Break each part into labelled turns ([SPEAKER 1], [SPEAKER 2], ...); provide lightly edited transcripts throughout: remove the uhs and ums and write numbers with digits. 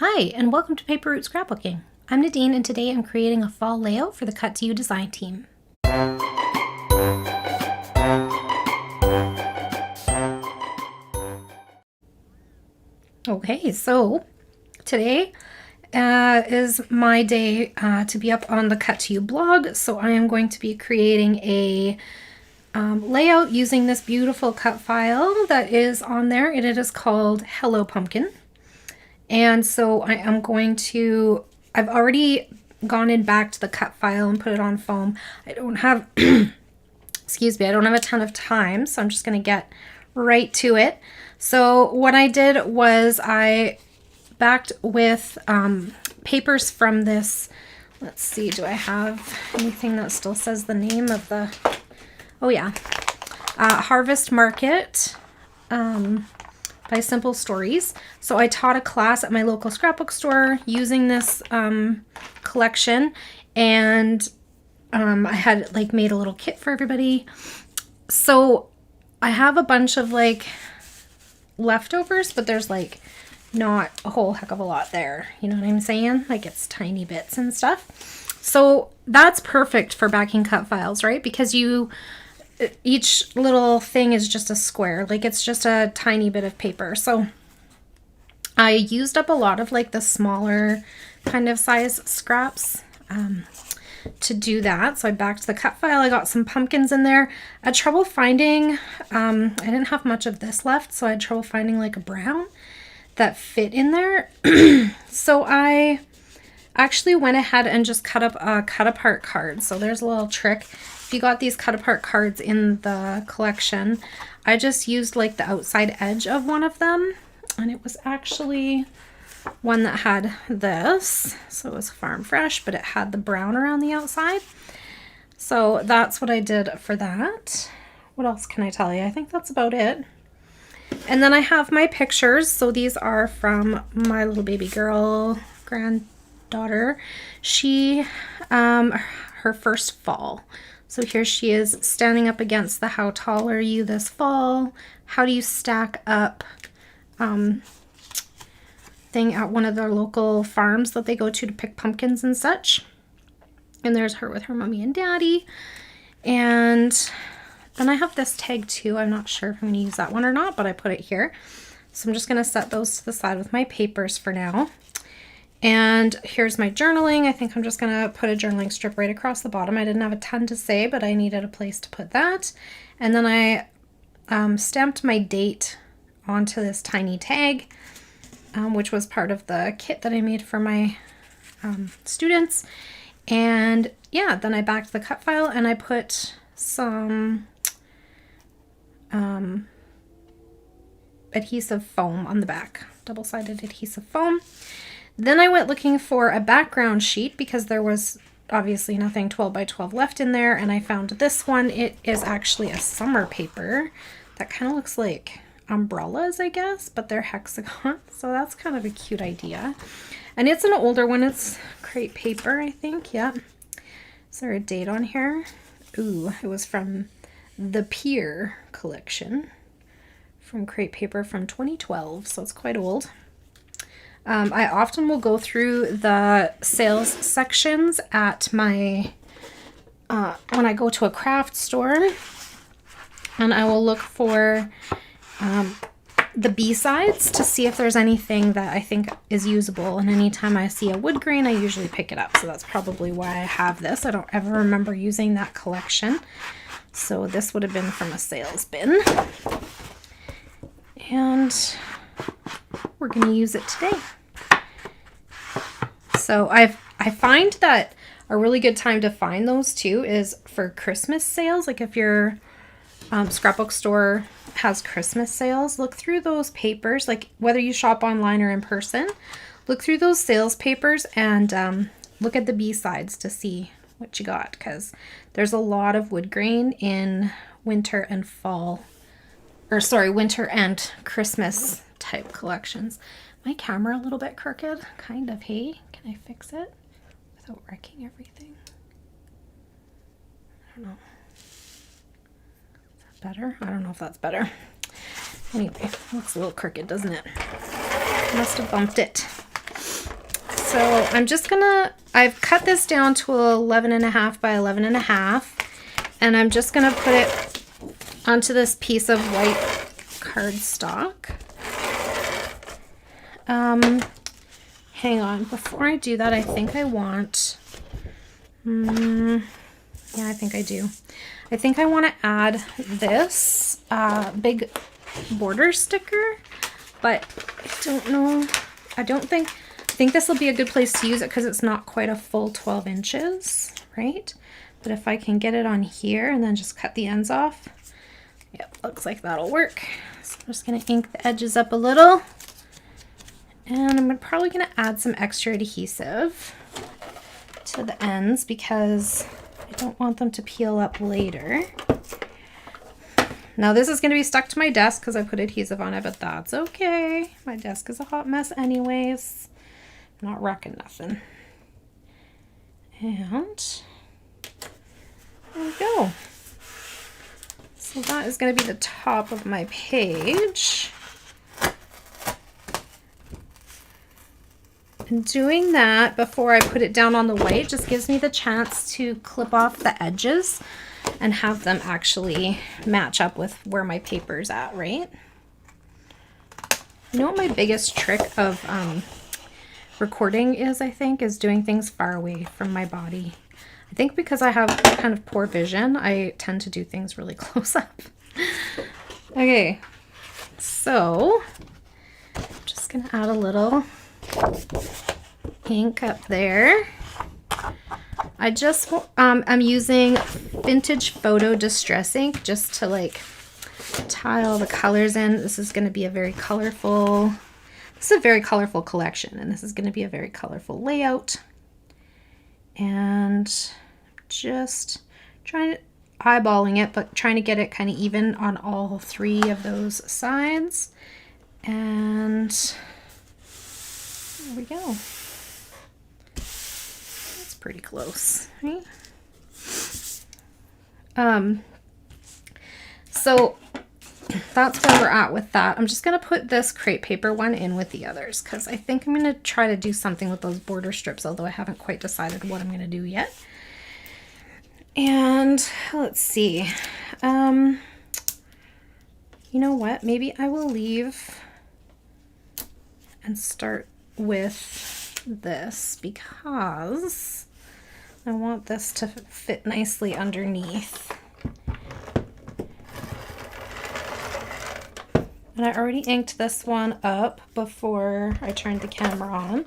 [SPEAKER 1] Hi, and welcome to Paper Route Scrapbooking. I'm Nadine, and today I'm creating a fall layout for the Cut to You design team. Okay, so today is my day to be up on the Cut to You blog, so I am going to be creating a layout using this beautiful cut file that is on there, and it is called Hello Pumpkin. And so I am going to, I've already gone in back to the cut file and put it on foam. I don't have, excuse me, I don't have a ton of time, so I'm just going to get right to it. So what I did was I backed with papers from this, let's see, do I have anything that still says the name of the, oh yeah, Harvest Market by Simple Stories. So I taught a class at my local scrapbook store using this collection, and I had like made a little kit for everybody. So I have a bunch of like leftovers, but there's like not a whole heck of a lot there. You know what I'm saying? Like it's tiny bits and stuff. So that's perfect for backing cut files, right? Because each little thing is just a square, like it's just a tiny bit of paper. So I used up a lot of like the smaller kind of size scraps to do that. So I backed the cut file. I got some pumpkins in there. I had trouble finding, I didn't have much of this left, so I had trouble finding like a brown that fit in there. So I actually went ahead and just cut up a cut apart card. So there's a little trick. If you got these cut apart cards in the collection, I just used like the outside edge of one of them, and it was actually one that had this. So it was Farm Fresh, but it had the brown around the outside. So that's what I did for that. What else can I tell you? I think that's about it. And then I have my pictures. So these are from my little baby girl granddaughter. She, her first fall. So here she is standing up against the How Tall Are You This Fall? How do you stack up thing at one of their local farms that they go to pick pumpkins and such. And there's her with her mommy and daddy. And then I have this tag too. I'm not sure if I'm going to use that one or not, but I put it here. So I'm just going to set those to the side with my papers for now. And here's my journaling. I think I'm just going to put a journaling strip right across the bottom. I didn't have a ton to say, but I needed a place to put that. And then I stamped my date onto this tiny tag, which was part of the kit that I made for my students. And yeah, then I backed the cut file and I put some adhesive foam on the back, double-sided adhesive foam. Then I went looking for a background sheet because there was obviously nothing 12 by 12 left in there, and I found this one. It is actually a summer paper that kind of looks like umbrellas, I guess, but they're hexagon, so that's kind of a cute idea. And it's an older one. It's crepe paper, I think. Yeah. Is there a date on here? Ooh, it was from the Pier collection from crepe paper from 2012, so it's quite old. I often will go through the sales sections at my, when I go to a craft store, and I will look for the B-sides to see if there's anything that I think is usable. And anytime I see a wood grain, I usually pick it up. So that's probably why I have this. I don't ever remember using that collection. So this would have been from a sales bin. And we're going to use it today. So I find that a really good time to find those too is for Christmas sales. Like if your scrapbook store has Christmas sales, look through those papers, like whether you shop online or in person, look through those sales papers and look at the B-sides to see what you got, because there's a lot of wood grain in winter and fall, or sorry, winter and Christmas type collections. My camera a little bit crooked, kind of, hey? Can I fix it without wrecking everything? I don't know. Is that better? I don't know if that's better. Anyway, it looks a little crooked, doesn't it? Must have bumped it. So I'm just gonna, I've cut this down to 11.5 by 11.5, and I'm just gonna put it onto this piece of white cardstock. Hang on, before I do that, I think I want, yeah, I think I do. I think I want to add this big border sticker, but I don't know. I think this will be a good place to use it because it's not quite a full 12 inches, right? But if I can get it on here and then just cut the ends off, yep, looks like that'll work. So I'm just gonna ink the edges up a little. And I'm probably gonna add some extra adhesive to the ends because I don't want them to peel up later. Now this is gonna be stuck to my desk because I put adhesive on it, but that's okay. My desk is a hot mess anyways. I'm not wrecking nothing. And there we go. So that is gonna be the top of my page. And doing that before I put it down on the white just gives me the chance to clip off the edges and have them actually match up with where my paper's at, right? You know what my biggest trick of recording is, I think, is doing things far away from my body. I think because I have kind of poor vision, I tend to do things really close up. Okay, so I'm just gonna add a little ink up there. I just I'm using Vintage Photo Distress ink just to like tile the colors in. This is going to be a very colorful, this is a very colorful collection, and this is going to be a very colorful layout. And just trying to eyeballing it, but trying to get it kind of even on all three of those sides. And there we go. That's pretty close, right? So that's where we're at with that. I'm just going to put this crepe paper one in with the others because I think I'm going to try to do something with those border strips, although I haven't quite decided what I'm going to do yet. And let's see. You know what? Maybe I will leave and start with this because I want this to fit nicely underneath. And I already inked this one up before I turned the camera on.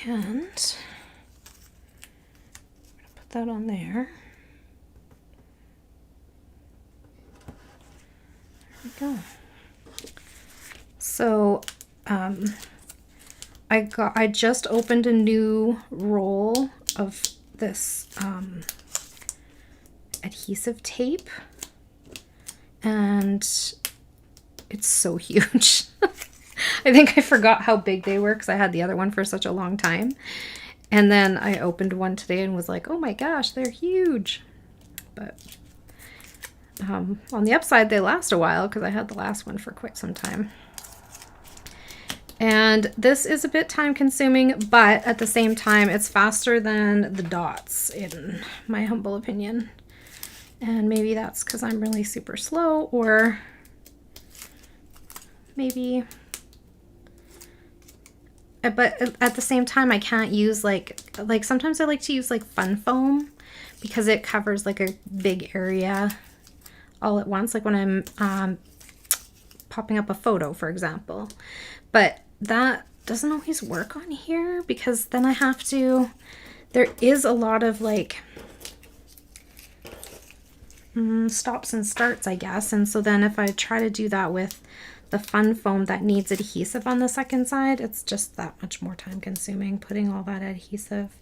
[SPEAKER 1] And I'm going to put that on there. There we go. So I just opened a new roll of this adhesive tape, and it's so huge. I think I forgot how big they were because I had the other one for such a long time. And then I opened one today and was like, oh my gosh, they're huge. But on the upside, they last a while because I had the last one for quite some time. And this is a bit time consuming, but at the same time, it's faster than the dots, in my humble opinion. And maybe that's because I'm really super slow, or maybe, but at the same time, I can't use like sometimes I like to use like fun foam because it covers like a big area all at once, like when I'm popping up a photo, for example. But that doesn't always work on here because then I have to, there is a lot of like stops and starts, I guess. And so then if I try to do that with the fun foam that needs adhesive on the second side, it's just that much more time consuming putting all that adhesive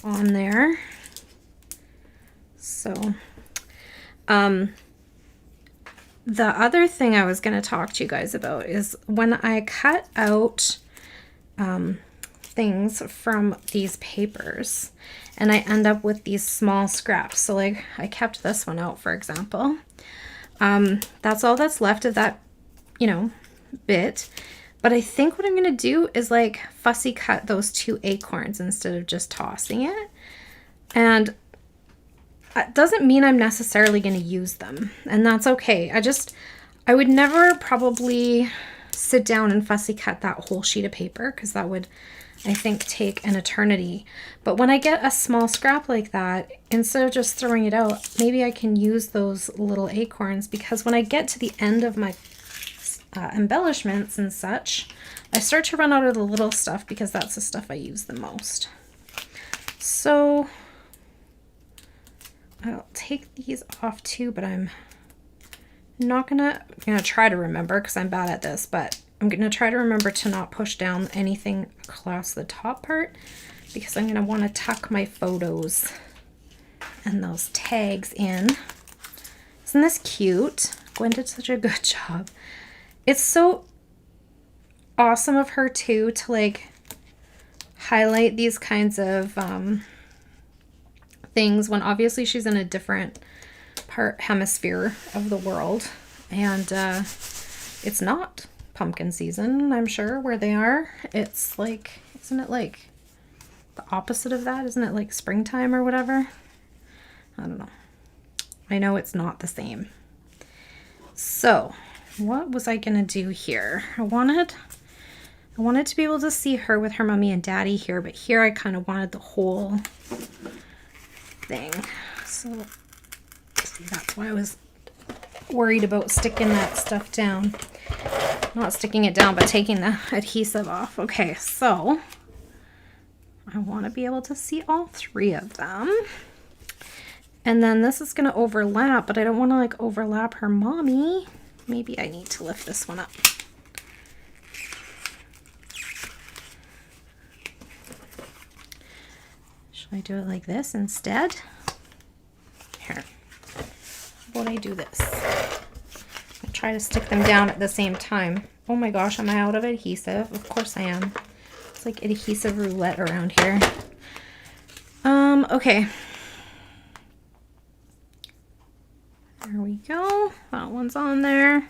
[SPEAKER 1] on there. So the other thing I was going to talk to you guys about is when I cut out things from these papers and I end up with these small scraps. So like I kept this one out, for example. That's all that's left of that, you know, bit. But I think what I'm going to do is like fussy cut those 2 acorns instead of just tossing it. And it doesn't mean I'm necessarily going to use them. And that's okay. I would never probably sit down and fussy cut that whole sheet of paper because that would, I think, take an eternity. But when I get a small scrap like that, instead of just throwing it out, maybe I can use those little acorns, because when I get to the end of my embellishments and such, I start to run out of the little stuff because that's the stuff I use the most. So I'll take these off too, but I'm gonna try to remember, because I'm bad at this, but I'm gonna try to remember to not push down anything across the top part, because I'm gonna want to tuck my photos and those tags in. Isn't this cute? Gwen did such a good job. It's so awesome of her too to like highlight these kinds of things when obviously she's in a different hemisphere of the world, and it's not pumpkin season, I'm sure, where they are. It's like, isn't it like the opposite of that? Isn't it like springtime or whatever? I don't know. I know it's not the same. So what was I gonna do here? I wanted to be able to see her with her mommy and daddy here, but here I kind of wanted the whole thing. So see, that's why I was worried about sticking that stuff down. Not sticking it down, but taking the adhesive off. Okay, so I want to be able to see all 3 of them. And then this is going to overlap, but I don't want to like overlap her mommy. Maybe I need to lift this one up. Should I do it like this instead? Here. How about I do this? I'll try to stick them down at the same time. Oh my gosh, am I out of adhesive? Of course I am. It's like adhesive roulette around here. Okay. There we go. That one's on there.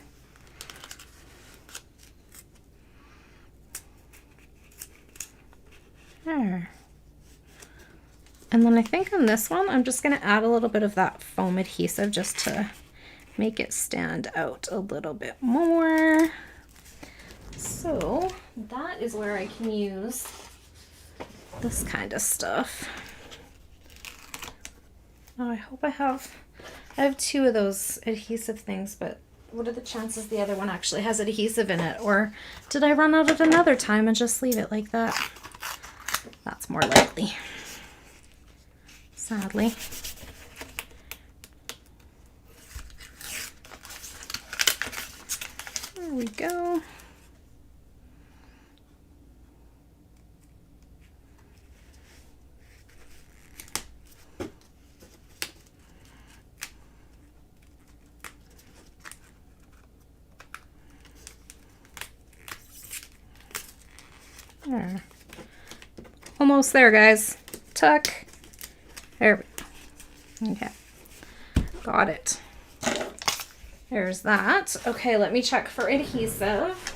[SPEAKER 1] There. And then I think on this one, I'm just going to add a little bit of that foam adhesive just to make it stand out a little bit more. So that is where I can use this kind of stuff. Oh, I hope I have 2 of those adhesive things, but what are the chances the other one actually has adhesive in it? Or did I run out at another time and just leave it like that? That's more likely, sadly. There we go. There. Almost there, guys. Tuck. There we go. Okay. Got it. There's that. Okay, let me check for adhesive.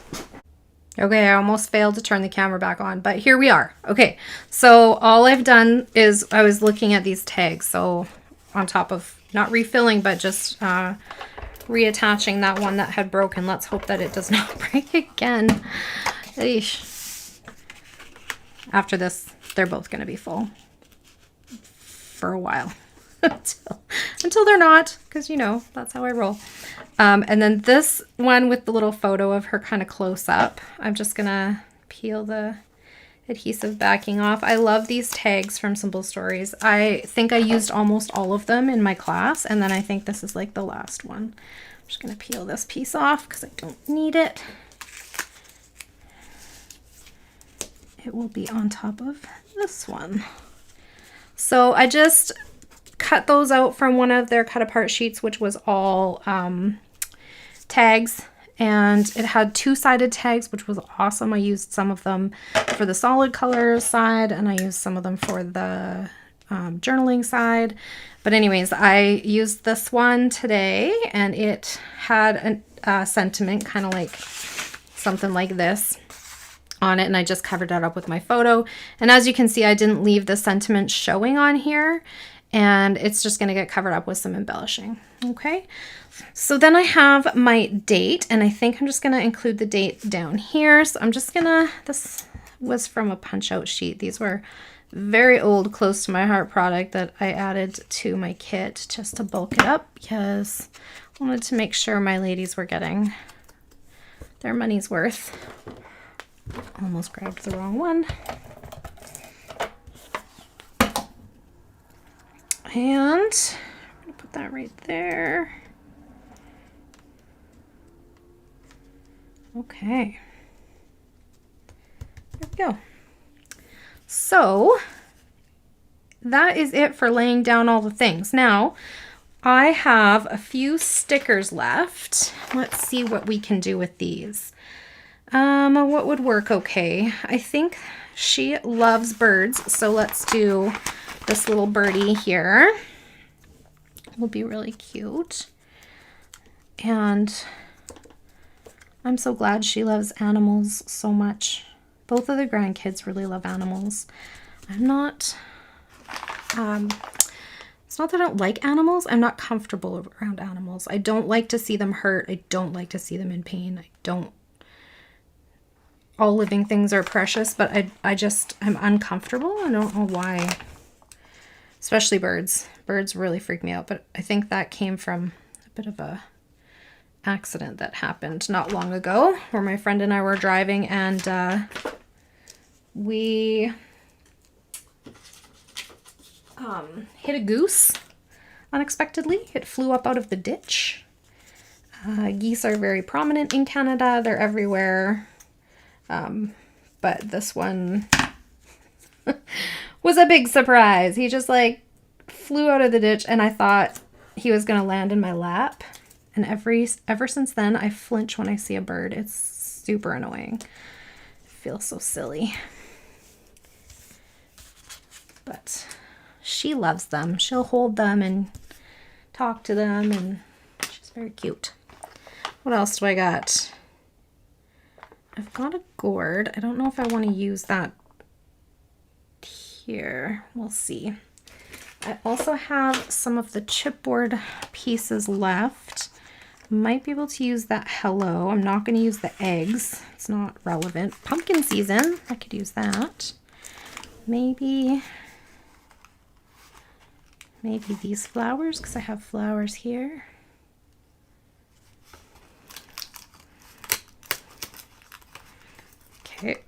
[SPEAKER 1] Okay, I almost failed to turn the camera back on, but here we are. Okay, so all I've done is I was looking at these tags. So on top of not refilling, but just reattaching that one that had broken. Let's hope that it does not break again. Eesh. After this, they're both going to be full for a while. until they're not, because you know that's how I roll. And then this one with the little photo of her kind of close up, I'm just gonna peel the adhesive backing off. I love these tags from Simple Stories. I think I used almost all of them in my class, and then I think this is like the last one. I'm just gonna peel this piece off because I don't need it. It will be on top of this one. So I just cut those out from one of their cut apart sheets, which was all tags, and it had 2-sided tags, which was awesome. I used some of them for the solid color side, and I used some of them for the journaling side. But anyways, I used this one today, and it had a sentiment kind of like something like this. on it, and I just covered it up with my photo. And as you can see, I didn't leave the sentiment showing on here, and it's just going to get covered up with some embellishing. Okay, so then I have my date, and I think I'm just going to include the date down here. So I'm just gonna, this was from a punch out sheet. These were very old, close to my heart product that I added to my kit just to bulk it up, because I wanted to make sure my ladies were getting their money's worth. Almost grabbed the wrong one. And I'm gonna put that right there. Okay. There we go. So that is it for laying down all the things. Now, I have a few stickers left. Let's see what we can do with these. What would work okay? I think she loves birds, so let's do this little birdie here. Will be really cute. And I'm so glad she loves animals so much. Both of the grandkids really love animals. I'm not, it's not that I don't like animals. I'm not comfortable around animals. I don't like to see them hurt. I don't like to see them in pain. All living things are precious, but I'm uncomfortable. I don't know why. Especially birds. Birds really freak me out, but I think that came from a bit of a accident that happened not long ago where my friend and I were driving, and we hit a goose unexpectedly. It flew up out of the ditch. Geese are very prominent in Canada. They're everywhere. But this one was a big surprise. He just like flew out of the ditch, and I thought he was going to land in my lap. And ever since then, I flinch when I see a bird. It's super annoying. I feel so silly. But she loves them. She'll hold them and talk to them, and she's very cute. What else do I got? I've got a gourd. I don't know if I want to use that here. We'll see. I also have some of the chipboard pieces left. Might be able to use that hello. I'm not going to use the eggs. It's not relevant. Pumpkin season. I could use that. Maybe these flowers, because I have flowers here. Okay,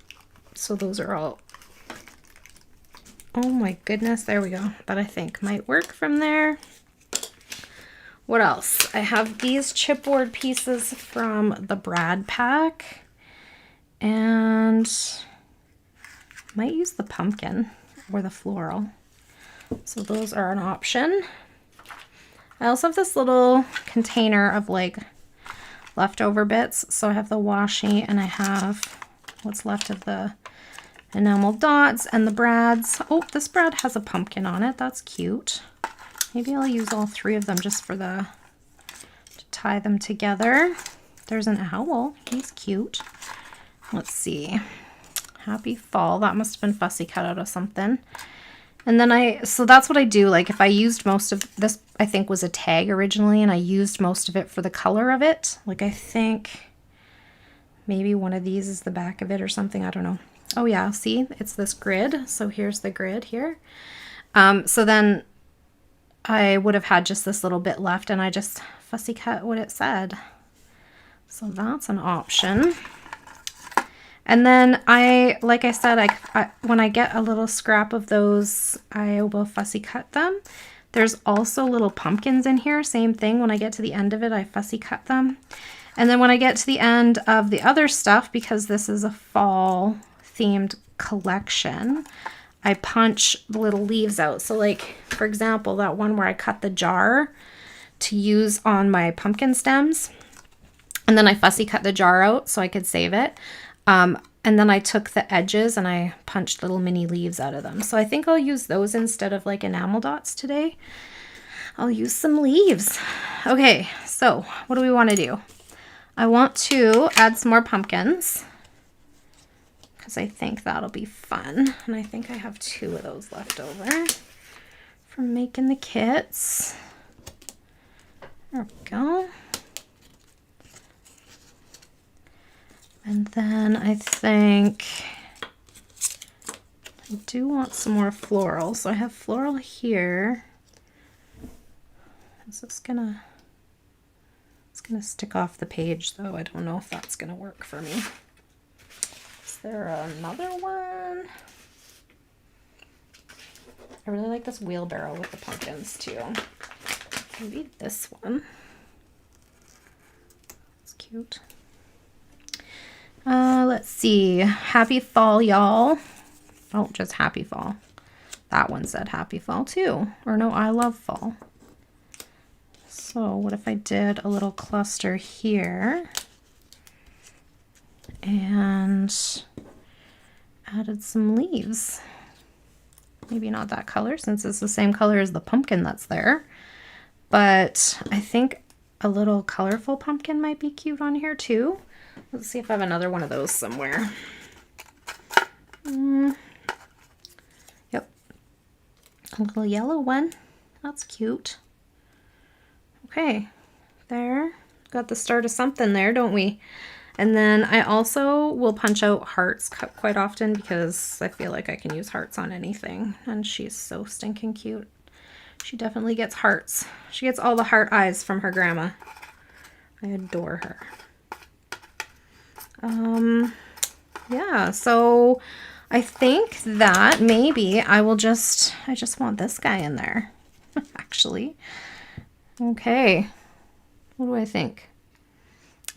[SPEAKER 1] so those are all, oh my goodness, there we go. That I think might work from there. What else? I have these chipboard pieces from the Brad pack, and might use the pumpkin or the floral. So those are an option. I also have this little container of like leftover bits. So I have the washi, and I have what's left of the enamel dots and the brads. Oh, this brad has a pumpkin on it. That's cute. Maybe I'll use all three of them just for to tie them together. There's an owl. He's cute. Let's see. Happy fall. That must have been fussy cut out of something. And then so that's what I do. Like if I used most of this, I think was a tag originally, and I used most of it for the color of it. Like I think maybe one of these is the back of it or something. I don't know. Oh yeah, see, it's this grid. So here's the grid here. So then I would have had just this little bit left, and I just fussy cut what it said. So that's an option. And then like I said, when I get a little scrap of those, I will fussy cut them. There's also little pumpkins in here. Same thing. When I get to the end of it, I fussy cut them. And then when I get to the end of the other stuff, because this is a fall themed collection, I punch the little leaves out. So like, for example, that one where I cut the jar to use on my pumpkin stems, and then I fussy cut the jar out so I could save it. And then I took the edges and I punched little mini leaves out of them. So I think I'll use those instead of like enamel dots today. I'll use some leaves. Okay, so what do we want to do? I want to add some more pumpkins, because I think that'll be fun. And I think I have 2 of those left over from making the kits. There we go. And then I think I do want some more floral. So I have floral here. Is this gonna, it's gonna stick off the page though. I don't know if that's gonna work for me. Is there another one? I really like this wheelbarrow with the pumpkins too. Maybe this one. It's cute. Let's see. Happy fall, y'all. Oh, just happy fall. That one said happy fall too. Or no, I love fall. So what if I did a little cluster here and added some leaves? Maybe not that color since it's the same color as the pumpkin that's there. But I think a little colorful pumpkin might be cute on here too. Let's see if I have another one of those somewhere. Yep. A little yellow one. That's cute. Okay. There. Got the start of something there, don't we? And then I also will punch out hearts quite often because I feel like I can use hearts on anything. And she's so stinking cute. She definitely gets hearts. She gets all the heart eyes from her grandma. I adore her. Yeah, so I think that maybe I just want this guy in there, actually. Okay, what do I think?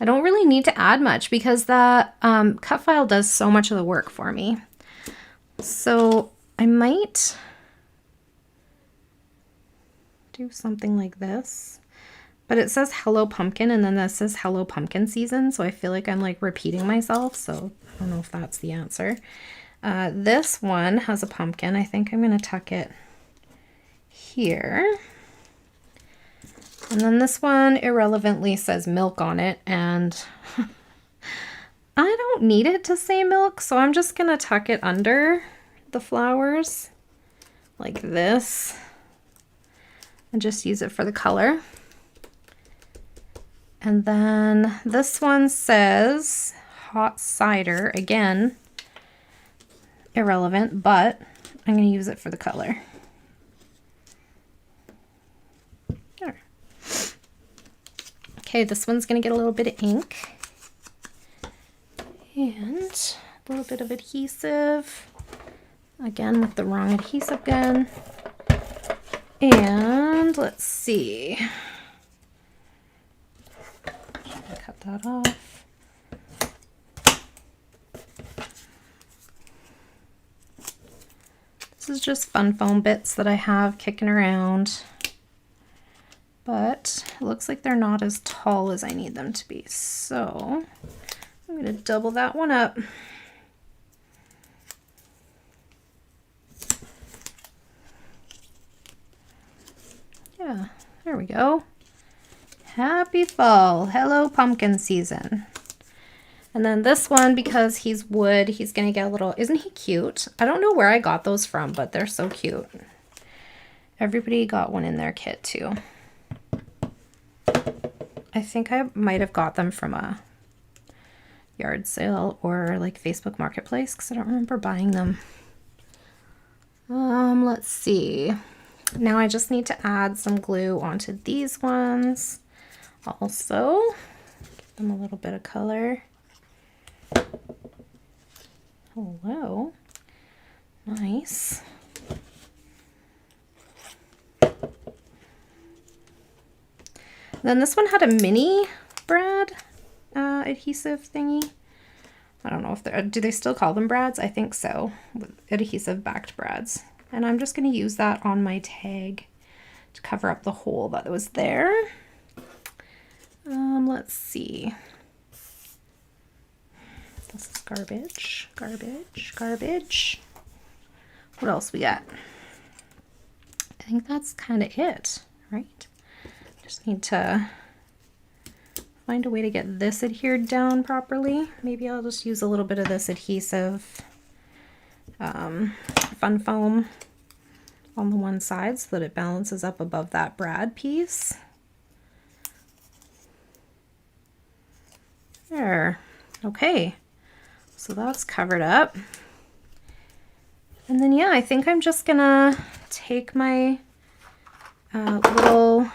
[SPEAKER 1] I don't really need to add much because the cut file does so much of the work for me. So I might do something like this. But it says Hello Pumpkin, and then this says Hello Pumpkin Season, so I feel like I'm like repeating myself, so I don't know if that's the answer. This one has a pumpkin. I think I'm going to tuck it here. And then this one irrelevantly says milk on it, and I don't need it to say milk, so I'm just going to tuck it under the flowers like this and just use it for the color. And then this one says hot cider. Again, irrelevant, but I'm going to use it for the color. There. Okay, this one's going to get a little bit of ink. And a little bit of adhesive. Again, with the wrong adhesive gun. And let's see. Cut that off. This is just fun foam bits that I have kicking around, but it looks like they're not as tall as I need them to be, so I'm going to double that one up. Yeah, there we go. Happy fall. Hello pumpkin season. And then this one, because he's wood, he's going to get a little... Isn't he cute? I don't know where I got those from, but they're so cute. Everybody got one in their kit, too. I think I might have got them from a yard sale or like Facebook Marketplace because I don't remember buying them. Let's see. Now I just need to add some glue onto these ones. Also, give them a little bit of color. Hello. Nice. Then this one had a mini brad adhesive thingy. I don't know if they're, do they still call them brads? I think so. Adhesive backed brads. And I'm just going to use that on my tag to cover up the hole that was there. Let's see. This is garbage, garbage, garbage. What else we got? I think that's kind of it, right? Just need to find a way to get this adhered down properly. Maybe I'll just use a little bit of this adhesive Fun Foam on the one side so that it balances up above that brad piece. There. Okay. So that's covered up. And then, yeah, I think I'm just gonna take my little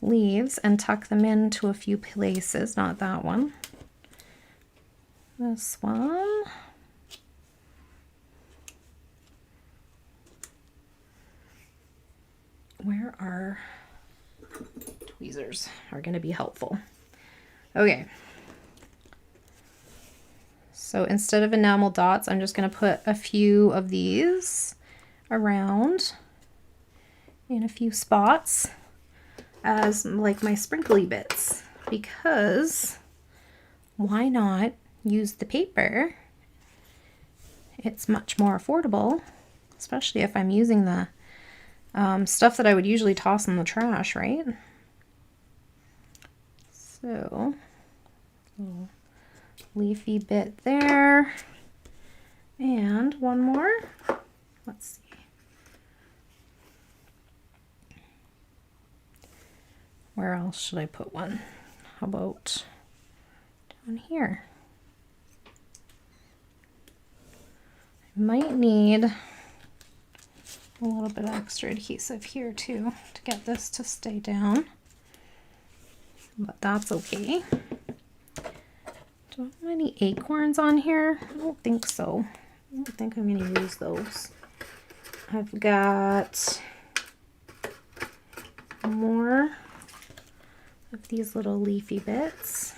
[SPEAKER 1] leaves and tuck them into a few places. Not that one. This one. Where are tweezers are going to be helpful. Okay. So instead of enamel dots, I'm just going to put a few of these around in a few spots as like my sprinkly bits, because why not use the paper? It's much more affordable, especially if I'm using the stuff that I would usually toss in the trash, right? So, little leafy bit there. And one more. Let's see. Where else should I put one? How about down here? I might need a little bit of extra adhesive here too to get this to stay down, but that's okay. Do I have any acorns on here? I don't think so. I don't think I'm going to use those. I've got more of these little leafy bits.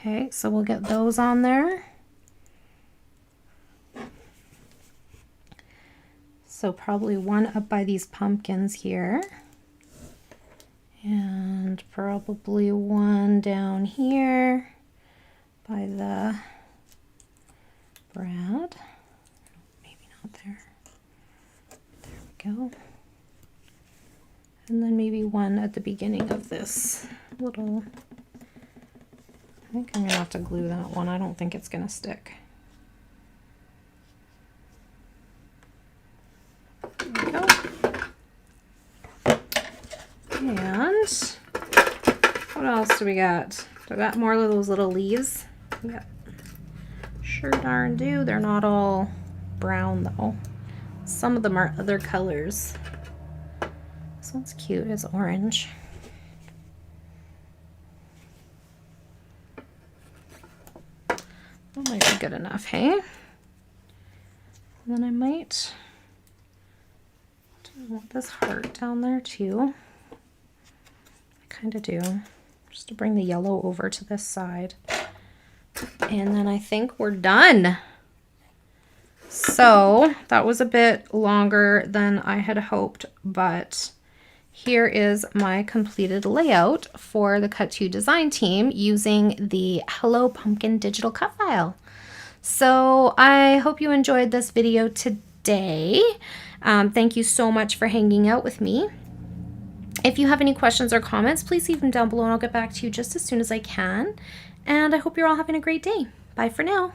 [SPEAKER 1] Okay, so we'll get those on there. So probably one up by these pumpkins here. And probably one down here by the brad. Maybe not there. There we go. And then maybe one at the beginning of this little... I think I'm going to have to glue that one. I don't think it's going to stick. There we go. And what else do we got? So I got more of those little leaves. Yeah, sure darn do. They're not all brown though. Some of them are other colors. This one's cute. It's orange. That might be good enough, hey? And then I might want this heart down there too. I kind of do, just to bring the yellow over to this side. And then I think we're done. So that was a bit longer than I had hoped, but here is my completed layout for the Cut To Design team using the Hello Pumpkin digital cut file. So I hope you enjoyed this video today. Thank you so much for hanging out with me. If you have any questions or comments, please leave them down below and I'll get back to you just as soon as I can. And I hope you're all having a great day. Bye for now.